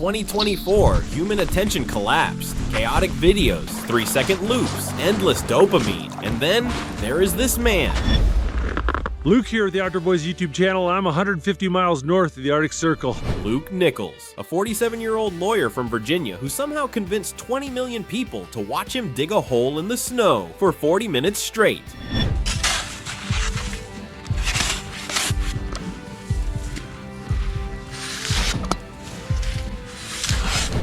2024, human attention collapsed. Chaotic videos, 3-second loops, endless dopamine, and then there is this man. Luke here with the Outdoor Boys YouTube channel. I'm 150 miles north of the Arctic Circle. Luke Nichols, a 47-year-old lawyer from Virginia who somehow convinced 20 million people to watch him dig a hole in the snow for 40 minutes straight.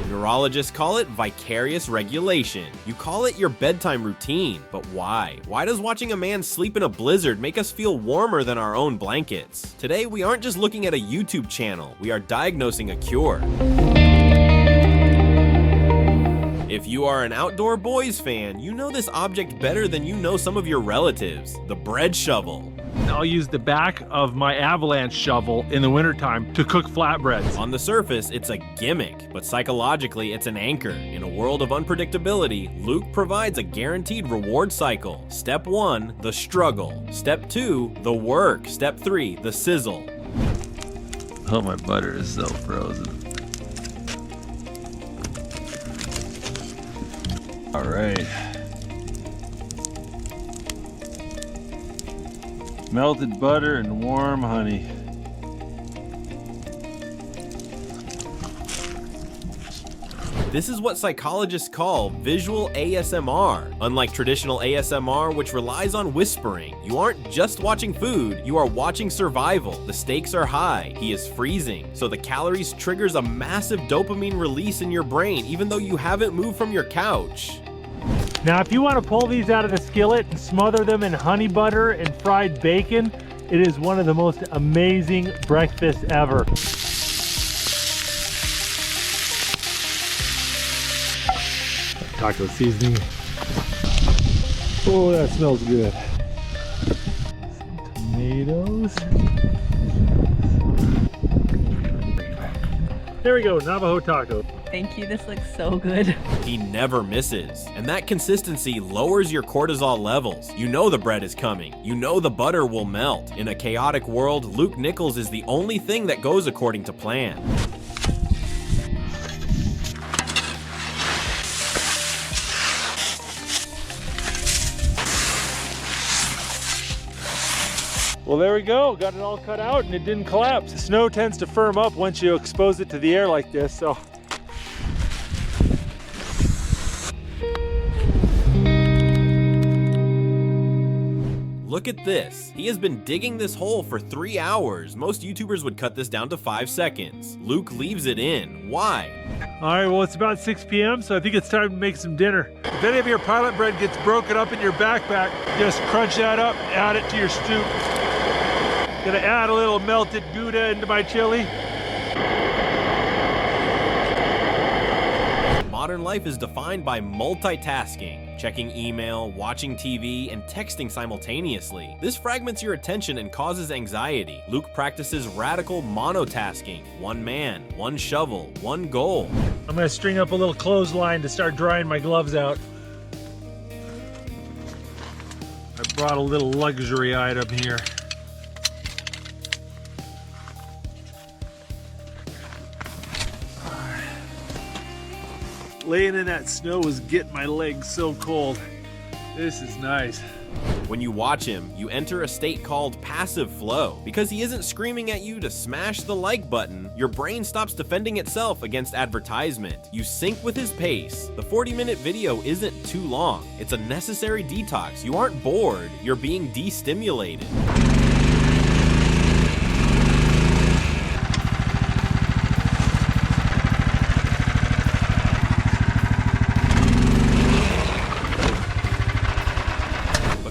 Neurologists call it vicarious regulation. You call it your bedtime routine, but why? Why does watching a man sleep in a blizzard make us feel warmer than our own blankets? Today, we aren't just looking at a YouTube channel, we are diagnosing a cure. If you are an Outdoor Boys fan, you know this object better than you know some of your relatives, the bread shovel. I'll use the back of my avalanche shovel in the wintertime to cook flatbreads. On the surface, it's a gimmick, but psychologically, it's an anchor. In a world of unpredictability, Luke provides a guaranteed reward cycle. Step 1, the struggle. Step 2, the work. Step 3, the sizzle. Oh, my butter is so frozen. All right. Melted butter and warm honey. This is what psychologists call visual ASMR. Unlike traditional ASMR, which relies on whispering, you aren't just watching food, you are watching survival. The stakes are high, he is freezing, so the calories triggers a massive dopamine release in your brain even though you haven't moved from your couch. Now, if you want to pull these out of the skillet and smother them in honey butter and fried bacon, it is one of the most amazing breakfasts ever. Taco seasoning. Oh, that smells good. Some tomatoes. There we go, Navajo taco. Thank you, this looks so good. He never misses, and that consistency lowers your cortisol levels. You know the bread is coming. You know the butter will melt. In a chaotic world, Luke Nichols is the only thing that goes according to plan. Well, there we go. Got it all cut out and it didn't collapse. The snow tends to firm up once you expose it to the air like this, so. Look at this. He has been digging this hole for 3 hours. Most YouTubers would cut this down to 5 seconds. Luke leaves it in. Why? All right, well, it's about 6 p.m., so I think it's time to make some dinner. If any of your pilot bread gets broken up in your backpack, just crunch that up, add it to your stew. Gonna add a little melted Gouda into my chili. Modern life is defined by multitasking, checking email, watching TV, and texting simultaneously. This fragments your attention and causes anxiety. Luke practices radical monotasking. One man, one shovel, one goal. I'm gonna string up a little clothesline to start drying my gloves out. I brought a little luxury item here. Laying in that snow was getting my legs so cold. This is nice. When you watch him, you enter a state called passive flow. Because he isn't screaming at you to smash the like button, your brain stops defending itself against advertisement. You sync with his pace. The 40-minute video isn't too long. It's a necessary detox. You aren't bored, you're being destimulated.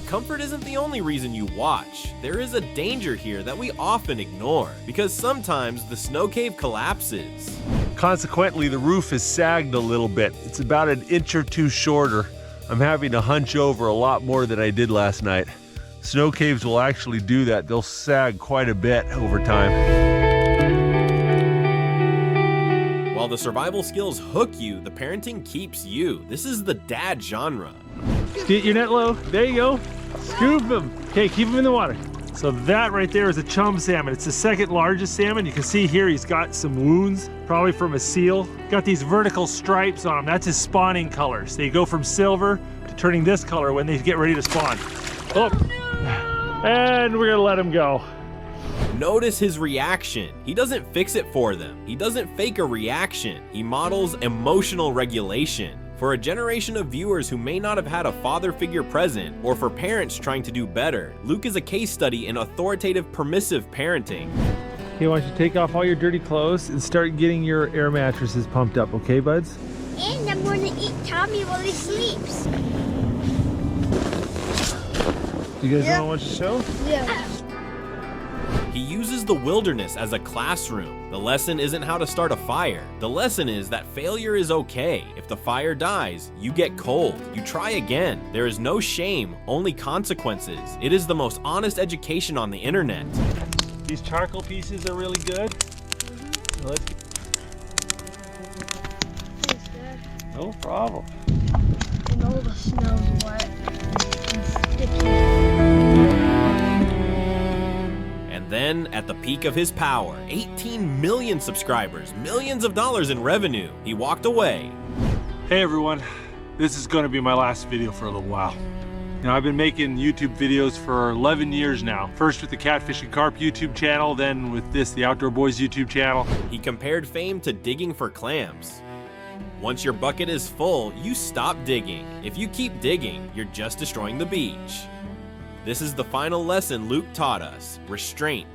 Comfort isn't the only reason you watch. There is a danger here that we often ignore, because sometimes the snow cave collapses. Consequently, the roof is sagged a little bit. It's about an inch or two shorter. I'm having to hunch over a lot more than I did last night. Snow caves will actually do that. They'll sag quite a bit over time. While the survival skills hook you, the parenting keeps you. This is the dad genre. Get your net low. There you go. Scoop them. Okay, keep them in the water. So that right there is a chum salmon. It's the second largest salmon. You can see here he's got some wounds, probably from a seal. Got these vertical stripes on him. That's his spawning colors. They go from silver to turning this color when they get ready to spawn. Oh, and we're gonna let him go. Notice his reaction. He doesn't fix it for them. He doesn't fake a reaction. He models emotional regulation. For a generation of viewers who may not have had a father figure present, or for parents trying to do better, Luke is a case study in authoritative, permissive parenting. Okay, why don't you take off all your dirty clothes and start getting your air mattresses pumped up, okay, buds? And I'm gonna eat Tommy while he sleeps. You guys wanna watch the show? Yeah. He uses the wilderness as a classroom. The lesson isn't how to start a fire. The lesson is that failure is okay. If the fire dies, you get cold. You try again. There is no shame, only consequences. It is the most honest education on the internet. These charcoal pieces are really good. Let's get... Thanks, Dad. No problem. And all the snow's wet and sticky. And then, at the peak of his power, 18 million subscribers, millions of dollars in revenue, he walked away. Hey everyone, this is gonna be my last video for a little while. You know, I've been making YouTube videos for 11 years now. First with the Catfish and Carp YouTube channel, then with this, the Outdoor Boys YouTube channel. He compared fame to digging for clams. Once your bucket is full, you stop digging. If you keep digging, you're just destroying the beach. This is the final lesson Luke taught us: restraint.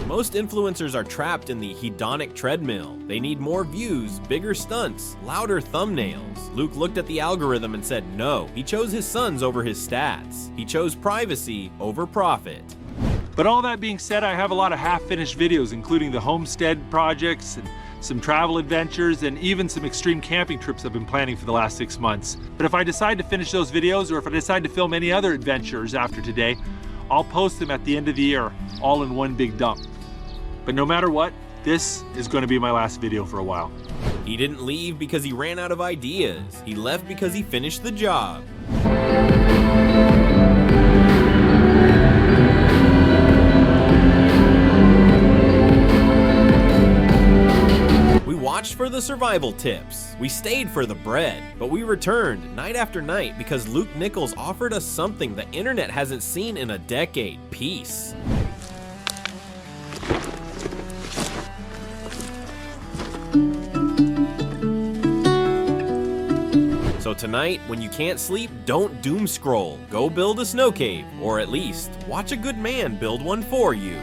Most influencers are trapped in the hedonic treadmill. They need more views, bigger stunts, louder thumbnails. Luke looked at the algorithm and said no. He chose his sons over his stats. He chose privacy over profit. But all that being said, I have a lot of half-finished videos, including the homestead projects and some travel adventures and even some extreme camping trips I've been planning for the last 6 months. But if I decide to finish those videos, or if I decide to film any other adventures after today, I'll post them at the end of the year, all in one big dump. But no matter what, this is going to be my last video for a while. He didn't leave because he ran out of ideas. He left because he finished the job. We watched for the survival tips. We stayed for the bread, but we returned night after night because Luke Nichols offered us something the internet hasn't seen in a decade: peace. So tonight, when you can't sleep, don't doom scroll. Go build a snow cave, or at least watch a good man build one for you.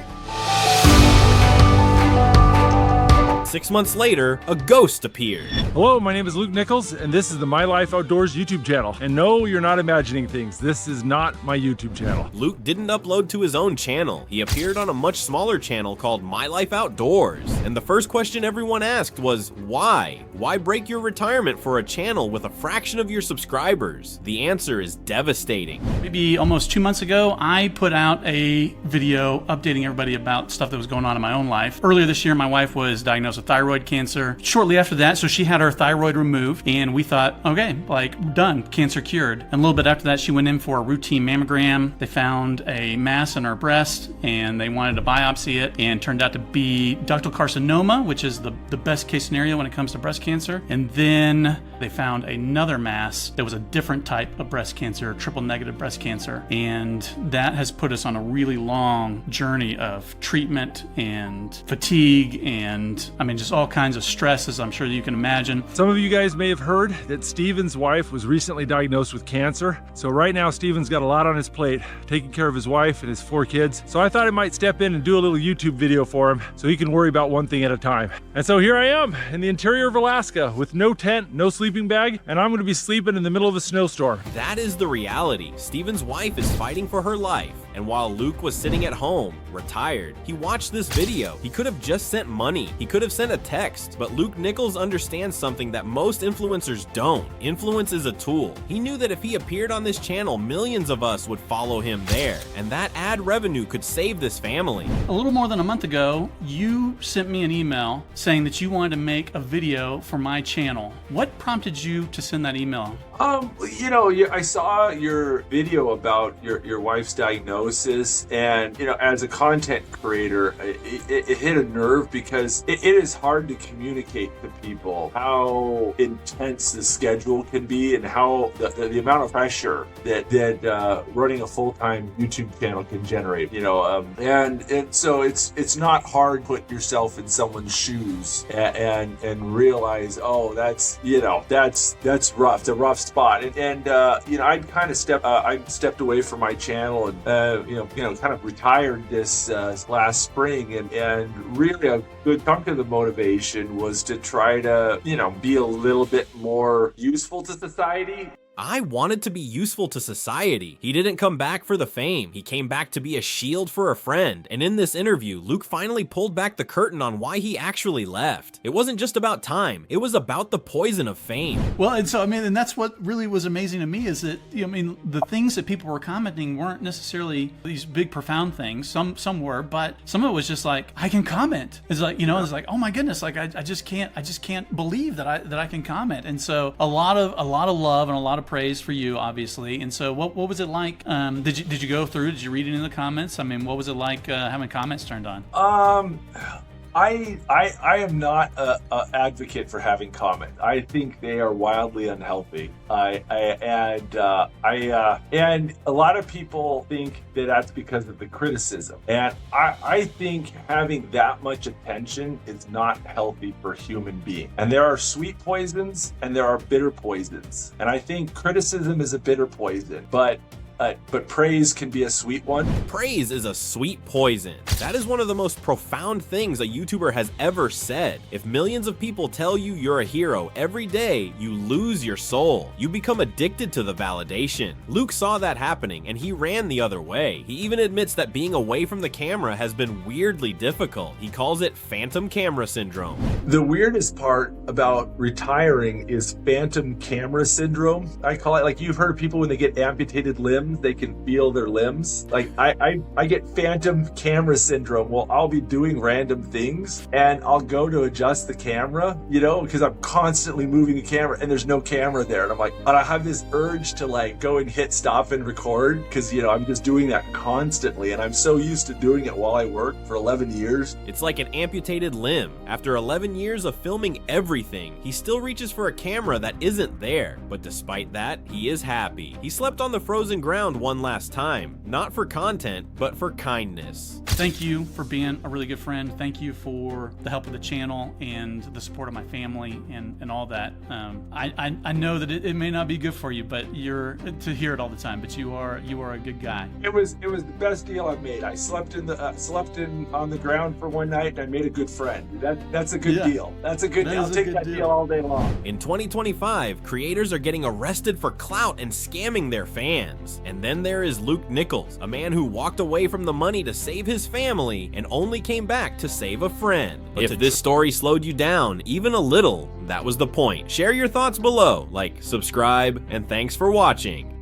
6 months later, a ghost appeared. Hello, my name is Luke Nichols, and this is the My Life Outdoors YouTube channel. And no, you're not imagining things. This is not my YouTube channel. Luke didn't upload to his own channel. He appeared on a much smaller channel called My Life Outdoors. And the first question everyone asked was, why? Why break your retirement for a channel with a fraction of your subscribers? The answer is devastating. Maybe almost 2 months ago, I put out a video updating everybody about stuff that was going on in my own life. Earlier this year, my wife was diagnosed with thyroid cancer. Shortly after that, so she had her thyroid removed, and we thought, okay, like, done, cancer cured. And a little bit after that, she went in for a routine mammogram. They found a mass in her breast, and they wanted to biopsy it, and turned out to be ductal carcinoma, which is the best case scenario when it comes to breast cancer. And then they found another mass that was a different type of breast cancer, triple negative breast cancer. And that has put us on a really long journey of treatment and fatigue and, I mean, just all kinds of stresses, I'm sure you can imagine. Some of you guys may have heard that Steven's wife was recently diagnosed with cancer. So right now, Steven's got a lot on his plate, taking care of his wife and his 4 kids. So I thought I might step in and do a little YouTube video for him so he can worry about one thing at a time. And so here I am in the interior of Alaska with no tent, no sleeping bag, and I'm gonna be sleeping in the middle of a snowstorm. That is the reality. Steven's wife is fighting for her life. And while Luke was sitting at home, retired, he watched this video. He could have just sent money. He could have sent a text, but Luke Nichols understands something that most influencers don't. Influence is a tool. He knew that if he appeared on this channel, millions of us would follow him there, and that ad revenue could save this family. A little more than a month ago, you sent me an email saying that you wanted to make a video for my channel. What prompted you to send that email? You know, I saw your video about your wife's diagnosis, and you know, as a content creator, it hit a nerve because it is hard to communicate to people how intense the schedule can be and how the amount of pressure that running a full-time YouTube channel can generate. You know, and so it's not hard to put yourself in someone's shoes and realize, oh, that's rough. It's a rough spot, and you know, I stepped away from my channel and you know kind of retired this last spring, and really a good chunk of the motivation was to try to, you know, be a little bit more useful to society. I wanted to be useful to society. He didn't come back for the fame. He came back to be a shield for a friend. And in this interview, Luke finally pulled back the curtain on why he actually left. It wasn't just about time. It was about the poison of fame. Well, and so, I mean, and that's what really was amazing to me is that, you know, I mean, the things that people were commenting weren't necessarily these big, profound things. Some were, but some of it was just like, I can comment. It's like, you know, it's like, oh my goodness, like I just can't believe that I can comment. And so a lot of love and a lot of praise for you, obviously. And so what was it like? Did you go through? Did you read it in the comments? I mean, what was it like having comments turned on? I am not a advocate for having comments. I think they are wildly unhealthy. And a lot of people think that that's because of the criticism. And I think having that much attention is not healthy for human beings. And there are sweet poisons and there are bitter poisons. And I think criticism is a bitter poison, but praise can be a sweet one. Praise is a sweet poison. That is one of the most profound things a YouTuber has ever said. If millions of people tell you you're a hero every day, you lose your soul. You become addicted to the validation. Luke saw that happening and he ran the other way. He even admits that being away from the camera has been weirdly difficult. He calls it phantom camera syndrome. The weirdest part about retiring is phantom camera syndrome. I call it, like, you've heard of people when they get amputated limbs, they can feel their limbs. Like I get phantom camera syndrome. Well, I'll be doing random things and I'll go to adjust the camera, you know, because I'm constantly moving the camera and there's no camera there. And I'm like, and I have this urge to like go and hit stop and record because, you know, I'm just doing that constantly. And I'm so used to doing it while I work for 11 years. It's like an amputated limb. After 11 years of filming everything, he still reaches for a camera that isn't there. But despite that, he is happy. He slept on the frozen ground one last time, not for content, but for kindness. Thank you for being a really good friend. Thank you for the help of the channel and the support of my family and all that. I know that it may not be good for you, but you're to hear it all the time. But you are a good guy. It was the best deal I've made. I slept on the ground for one night and I made a good friend. That's a good deal. That's a good deal. I'll take that deal all day long. In 2025, creators are getting arrested for clout and scamming their fans. And then there is Luke Nichols, a man who walked away from the money to save his family and only came back to save a friend. If this story slowed you down even a little, that was the point. Share your thoughts below, like, subscribe, and thanks for watching.